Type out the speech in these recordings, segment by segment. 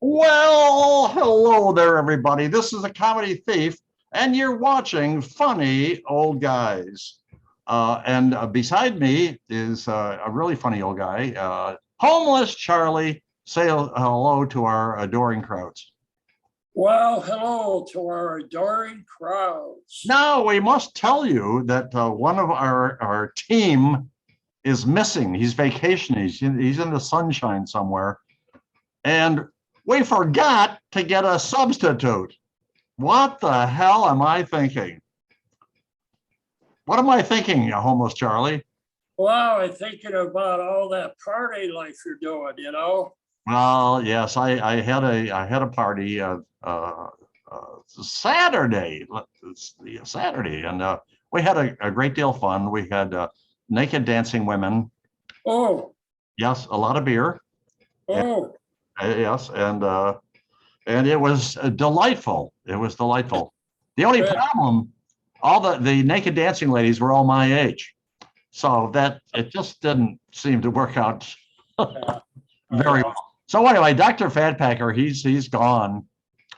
Well, hello there, everybody. This is a comedy thief, and you're watching Funny Old Guys. And beside me is a really funny old guy, homeless Charlie. Say hello to our adoring crowds. Well, hello to our adoring crowds. Now, we must tell you that one of our team is missing. He's vacationing. He's in the sunshine somewhere. And we forgot to get a substitute. What the hell am I thinking? What am I thinking, homeless Charlie? Wow, I'm thinking about all that party life you're doing, Well, yes, I had a party Saturday. Saturday, and we had a great deal of fun. We had naked dancing women. Oh, Yes, a lot of beer. oh, Yes, and it was delightful. It was delightful. The only good. problem, all the naked dancing ladies were all my age, so that it just didn't seem to work out Yeah, very well. So anyway, Dr. Fatpacker, he's gone.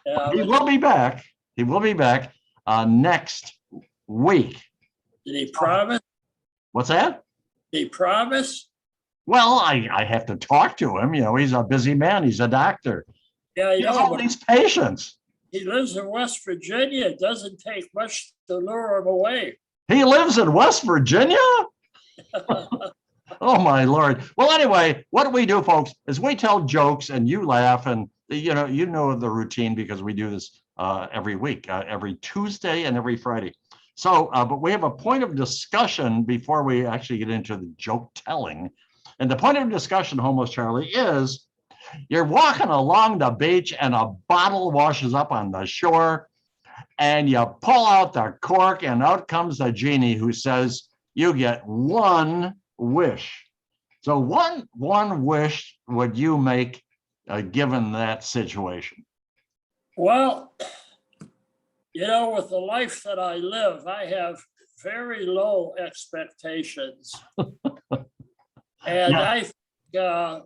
yeah, He will be back. He will be back next week. did he promise? What's that? Did he promise? Well, I have to talk to him. He's a busy man. He's a doctor. Yeah, He has all but these patients. he lives in West Virginia. It doesn't take much to lure him away. He lives in West Virginia? Oh my Lord. Well, anyway, what we do, folks, is we tell jokes and you laugh, and you know the routine because we do this every week, every Tuesday and every Friday. So, but we have a point of discussion before we actually get into the joke telling. And the point of discussion, homeless Charlie, is you're walking along the beach and a bottle washes up on the shore, and you pull out the cork, and out comes the genie who says, you get one wish. So one wish would you make given that situation? Well, with the life that I live, I have very low expectations. And Yeah. I think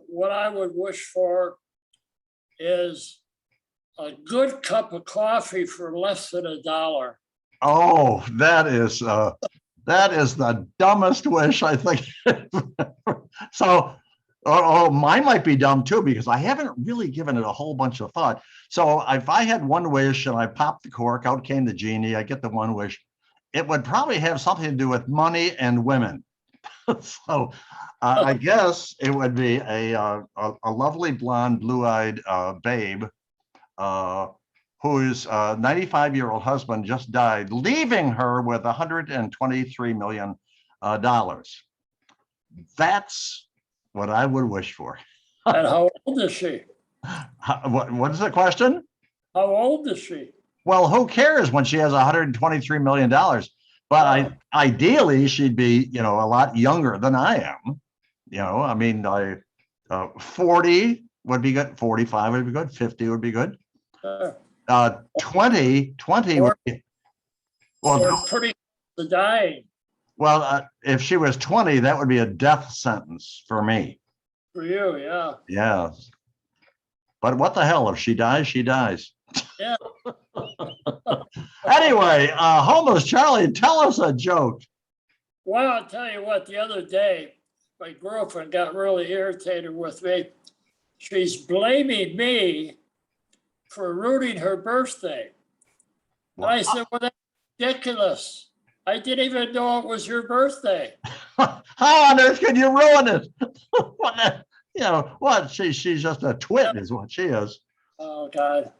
what I would wish for is a good cup of coffee for less than $1. Oh, that is the dumbest wish I think. So, mine might be dumb too because I haven't really given it a whole bunch of thought. So, if I had one wish and I popped the cork, out came the genie, I get the one wish, it would probably have something to do with money and women. So, I guess it would be a lovely blonde, blue-eyed babe whose 95-year-old husband just died, leaving her with $123 million. That's what I would wish for. And how old is she? What is the question? How old is she? Well, who cares when she has $123 million? But ideally, she'd be, a lot younger than I am. I mean, 40 would be good. 45 would be good. 50 would be good. 20 would be, well, pretty dying. well, if she was 20, that would be a death sentence for me. For you, yeah. Yeah. But what the hell? If she dies, she dies. Yeah. Anyway, homeless Charlie, tell us a joke. Well, I'll tell you what, the other day, my girlfriend got really irritated with me. She's blaming me for ruining her birthday. And I said, well, that's ridiculous. I didn't even know it was your birthday. How on earth could you ruin it? What? She's just a twit, is what she is. Oh, God.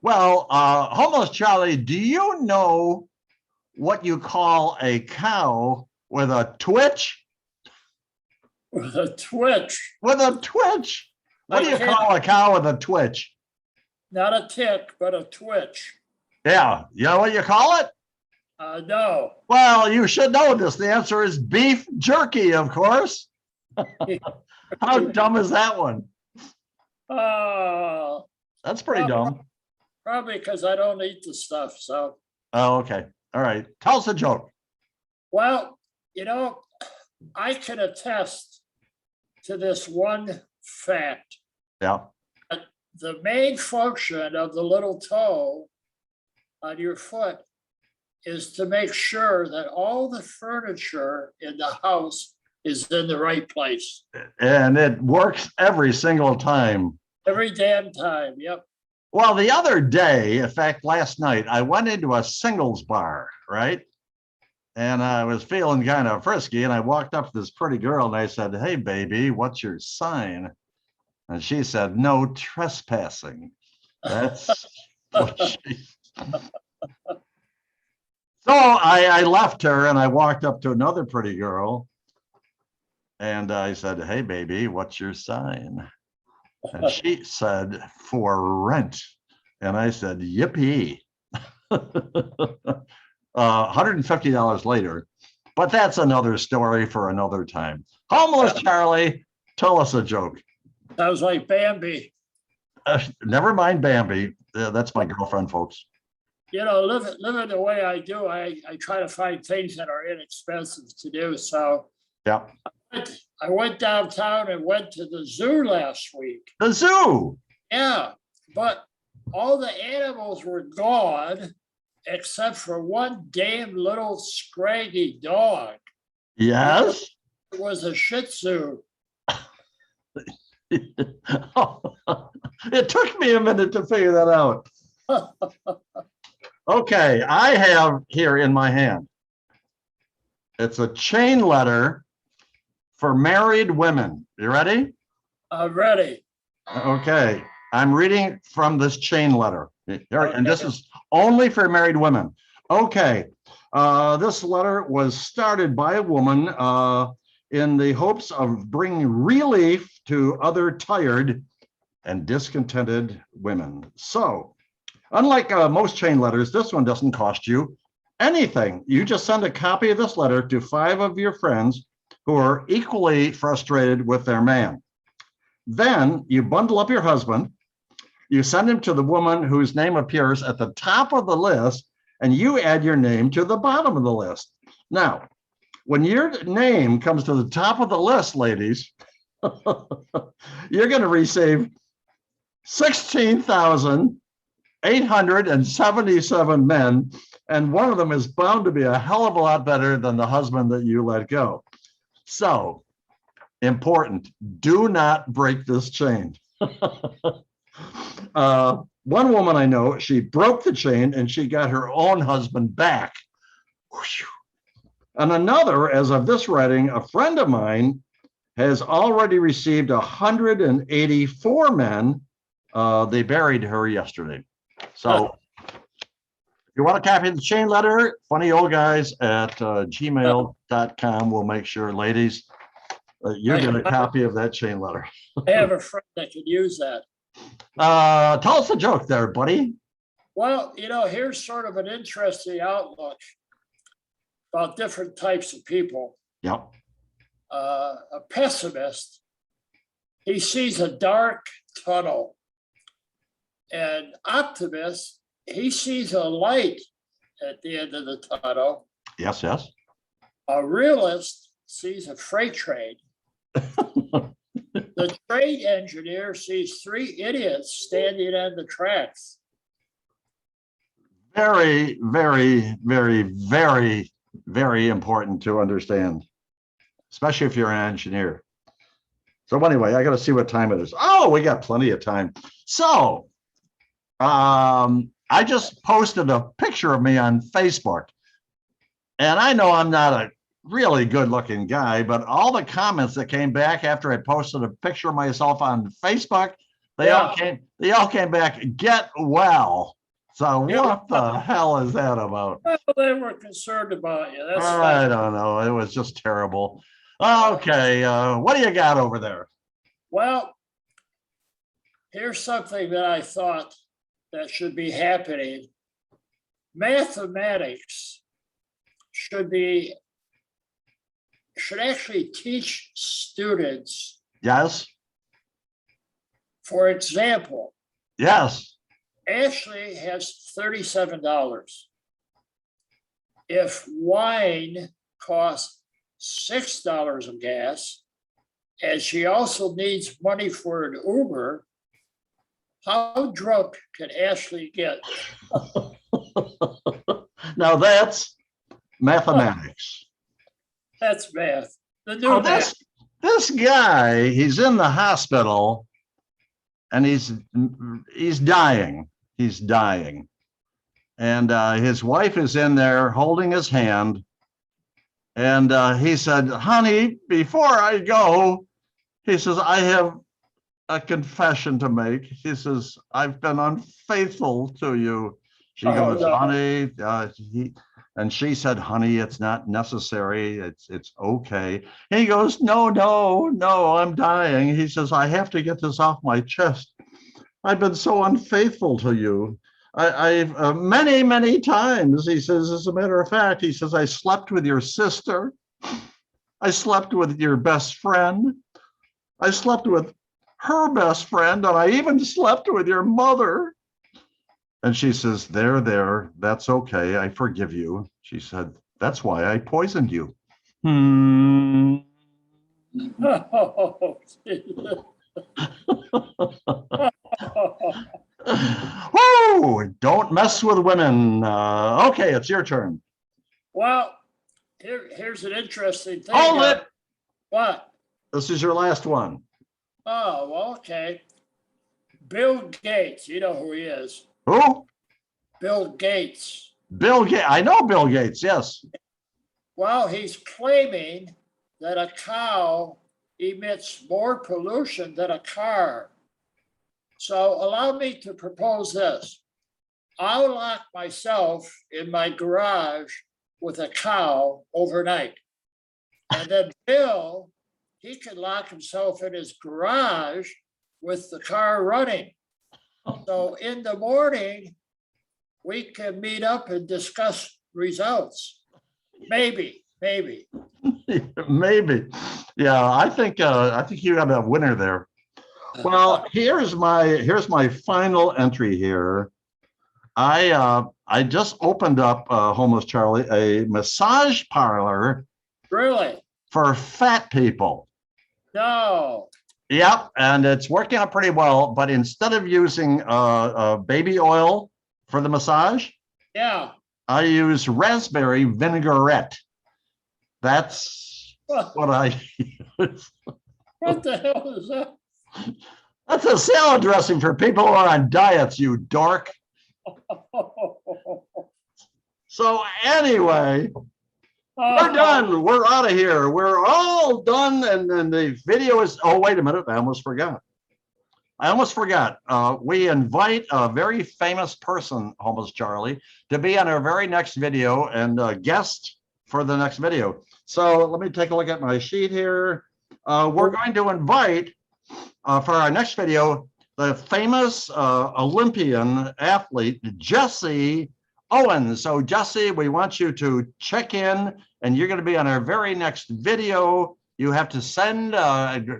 Well, homeless Charlie, do you know what you call a cow with a twitch? With a twitch. With a twitch. What do you call a cow with a twitch? Not a tick, but a twitch. Yeah. You know what you call it? No. Well, you should know this. The answer is beef jerky, of course. How dumb is that one? That's pretty dumb. Probably because I don't eat the stuff. So. Oh, okay. All right. Tell us a joke. Well, I can attest to this one fact. Yeah. the main function of the little toe on your foot is to make sure that all the furniture in the house is in the right place. And it works every single time. Every damn time. Yep. Well, the other day, in fact, last night, I went into a singles bar, right? And I was feeling kind of frisky, and I walked up to this pretty girl and I said, "Hey, baby, what's your sign?" And she said, "No trespassing." That's what she. So I left her and I walked up to another pretty girl and I said, "Hey, baby, what's your sign?" And she said, "For rent." And I said, "Yippee." $150 later, but that's another story for another time. Homeless Charlie, tell us a joke. Sounds like Bambi. Never mind Bambi. That's my girlfriend, folks. You know, living the way I do, I try to find things that are inexpensive to do. So Yeah. I went downtown and went to the zoo last week. The zoo. Yeah, but all the animals were gone except for one damn little scraggy dog. Yes. It was a Shih Tzu. It took me a minute to figure that out. Okay, I have here in my hand. It's a chain letter for married women. You ready? I'm ready. Okay, I'm reading from this chain letter. And this is only for married women. Okay, this letter was started by a woman in the hopes of bringing relief to other tired and discontented women. So, unlike most chain letters, this one doesn't cost you anything. You just send a copy of this letter to 5 of your friends who are equally frustrated with their man. Then you bundle up your husband, you send him to the woman whose name appears at the top of the list, and you add your name to the bottom of the list. Now, when your name comes to the top of the list, ladies, you're going to receive 16,877 men, and one of them is bound to be a hell of a lot better than the husband that you let go. So, important, do not break this chain. One woman I know, she broke the chain and she got her own husband back. And another, as of this writing, a friend of mine has already received 184 men. They buried her yesterday. So if you want a copy of the chain letter, funny old guys at gmail.com will make sure, ladies, you get a copy of that chain letter. I have a friend that could use that. Tell us a joke there, buddy. Well, you know, here's sort of an interesting outlook about different types of people. Yep. A pessimist, he sees a dark tunnel. An optimist, he sees a light at the end of the tunnel. Yes, yes. A realist sees a freight train. The train engineer sees 3 idiots standing on the tracks. Very, very, very, very, very important to understand, especially if you're an engineer. So anyway, I got to see what time it is. Oh, we got plenty of time. So I just posted a picture of me on Facebook. And I know I'm not a really good looking guy, but all the comments that came back after I posted a picture of myself on Facebook, they all came back, "Get well." So what the hell is that about? Well, they were concerned about you. That's I fine. don't know. It was just terrible. Okay, what do you got over there? Well, here's something that I thought that should be happening. Mathematics should actually teach students. Yes. For example, Yes. Ashley has $37. If wine costs $6 of gas, and she also needs money for an Uber, How drunk can Ashley get? Now that's mathematics. That's math. The new Oh, math. this guy, he's in the hospital and he's dying. He's dying. And his wife is in there holding his hand. And he said, honey, before I go, he says, I have a confession to make. He says, I've been unfaithful to you. She goes, no. honey, and she said, honey, it's not necessary. It's okay. And he goes, no, I'm dying. He says, I have to get this off my chest. I've been so unfaithful to you. I've many times, he says, as a matter of fact, he says, I slept with your sister. I slept with your best friend. I slept with her best friend, and I even slept with your mother. And she says, there, that's okay. I forgive you. She said, that's why I poisoned you. Whoa, don't mess with women. Okay, it's your turn. Well, here's an interesting thing. Hold it. What? This is your last one. Oh, well, okay. Bill Gates, you know who he is. Who? Bill Gates. Bill Gates. I know Bill Gates, yes. Well, he's claiming that a cow emits more pollution than a car. So allow me to propose this. I'll lock myself in my garage with a cow overnight. And then Bill, he can lock himself in his garage with the car running. So in the morning, we can meet up and discuss results. Maybe. Maybe. Yeah, I think you have a winner there. Well, here's my final entry here. I just opened up, Homeless Charlie, a massage parlor. Really? For fat people. No. Yep, and it's working out pretty well. But instead of using baby oil for the massage, yeah, I use raspberry vinaigrette. That's what I use. What the hell is that? That's a salad dressing for people who are on diets, you dork. So anyway, we're done. We're out of here. We're all done. And then the video is, oh, wait a minute. I almost forgot. We invite a very famous person, Homeless Charlie, to be on our very next video and guest for the next video. So let me take a look at my sheet here. We're going to invite for our next video, the famous Olympian athlete, Jesse Owens. So Jesse, we want you to check in and you're going to be on our very next video. You have to send,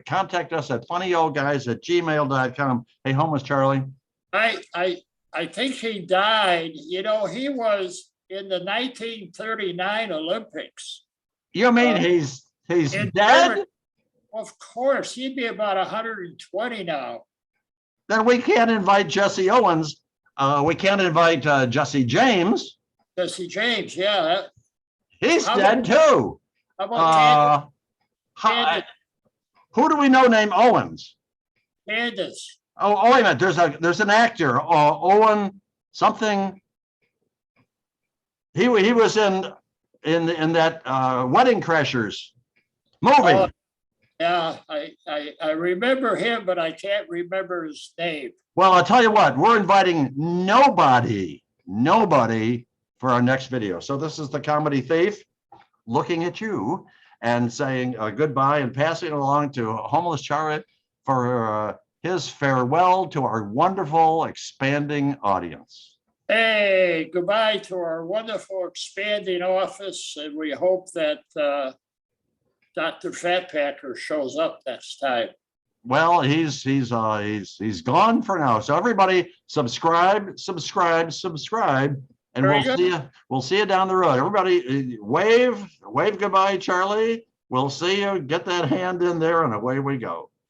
contact us at funnyoldguys@gmail.com. Hey, Homeless Charlie. I think he died. You know, he was in the 1939 Olympics. You mean he's dead? Germany. Of course, he'd be about 120 now. Then we can't invite Jesse Owens. We can't invite Jesse James. Jesse James, yeah. He's dead too. How about Candace? Who do we know named Owens? Candace. Oh, wait a minute. There's an actor, Owen something. He was in that Wedding Crashers movie. Yeah, I remember him, but I can't remember his name. Well, I'll tell you what, we're inviting nobody for our next video. So this is the Comedy Thief looking at you and saying goodbye and passing it along to Homeless Charlie for his farewell to our wonderful expanding audience. Hey, goodbye to our wonderful expanding office, and we hope that Dr. Fatpacker shows up next time. Well, he's gone for now. So everybody subscribe, and we'll see you down the road. Everybody wave goodbye, Charlie. We'll see you. Get that hand in there and away we go.